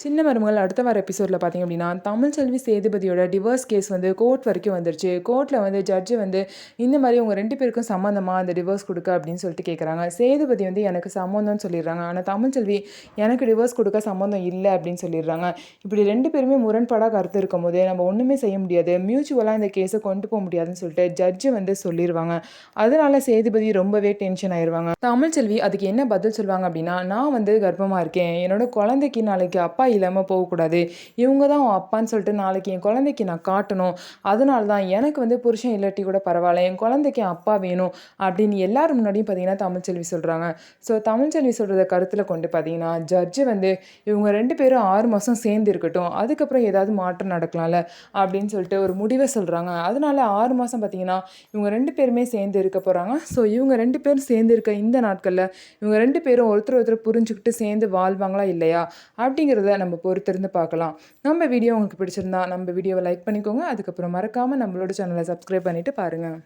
சின்ன மருமகள் அடுத்த வார எபிசோடில் பார்த்தீங்க அப்படின்னா தமிழ்ச்செல்வி சேதுபதியோட டிவோர்ஸ் கேஸ் வந்து கோர்ட் வரைக்கும் வந்துருச்சு. கோர்ட்டில் வந்து ஜட்ஜு வந்து இந்த மாதிரி உங்கள் 2 பேருக்கும் சம்மந்தமாக அந்த டிவோர்ஸ் கொடுக்க அப்படின்னு சொல்லிட்டு கேட்குறாங்க. சேதுபதி வந்து எனக்கு சம்மந்தம்னு சொல்லிடுறாங்க. ஆனால் தமிழ்ச்செல்வி எனக்கு டிவோர்ஸ் கொடுக்க சம்மந்தம் இல்லை அப்படின்னு சொல்லிடுறாங்க. இப்படி 2 பேருமே முரண்பாடாக கருத்து இருக்கும் போது நம்ம ஒன்றுமே செய்ய முடியாது, மியூச்சுவலாக இந்த கேஸை கொண்டு போக முடியாதுன்னு சொல்லிட்டு ஜட்ஜு வந்து சொல்லிடுவாங்க. அதனால சேதுபதி ரொம்பவே டென்ஷன் ஆயிடுவாங்க. தமிழ்ச்செல்வி அதுக்கு என்ன பதில் சொல்லுவாங்க அப்படின்னா, நான் வந்து கர்ப்பமாக இருக்கேன், என்னோட குழந்தைக்கு நாளைக்கு அப்பா இல்லாமல் போகக்கூடாது, இவங்க தான் உன் அப்பான்னு சொல்லிட்டு நாளைக்கு என் குழந்தைக்கு நான் காட்டணும், அதனால தான் எனக்கு வந்து புருஷன் இல்லாட்டி கூட பரவாயில்ல, என் குழந்தைக்கு அப்பா வேணும் அப்படின்னு எல்லாரும் முன்னாடியும் பார்த்தீங்கன்னா தமிழ்ச்செல்வி சொல்கிறாங்க. ஸோ தமிழ்ச்செல்வி சொல்கிறத கருத்தில் கொண்டு பார்த்தீங்கன்னா ஜட்ஜு வந்து இவங்க 2 பேரும் 6 மாதம் சேர்ந்து இருக்கட்டும், அதுக்கப்புறம் ஏதாவது மாற்றம் நடக்கலாம்ல அப்படின்னு சொல்லிட்டு ஒரு முடிவை சொல்கிறாங்க. அதனால 6 மாதம் பார்த்தீங்கன்னா இவங்க 2 பேருமே சேர்ந்து இருக்க போகிறாங்க. ஸோ இவங்க 2 பேரும் சேர்ந்து இருக்க இந்த நாட்களில் இவங்க 2 பேரும் ஒருத்தர் ஒருத்தர் புரிஞ்சுக்கிட்டு சேர்ந்து வாழ்வாங்களா இல்லையா அப்படிங்கிறத நம்ம பொறுத்திருந்து பார்க்கலாம். நம்ம வீடியோ உங்களுக்கு பிடிச்சிருந்தா நம்ம வீடியோவை லைக் பண்ணிக்கோங்க. அதுக்கப்புறம் மறக்காமல் நம்மளோட சேனலை சப்ஸ்கிரைப் பண்ணிவிட்டு பாருங்கள்.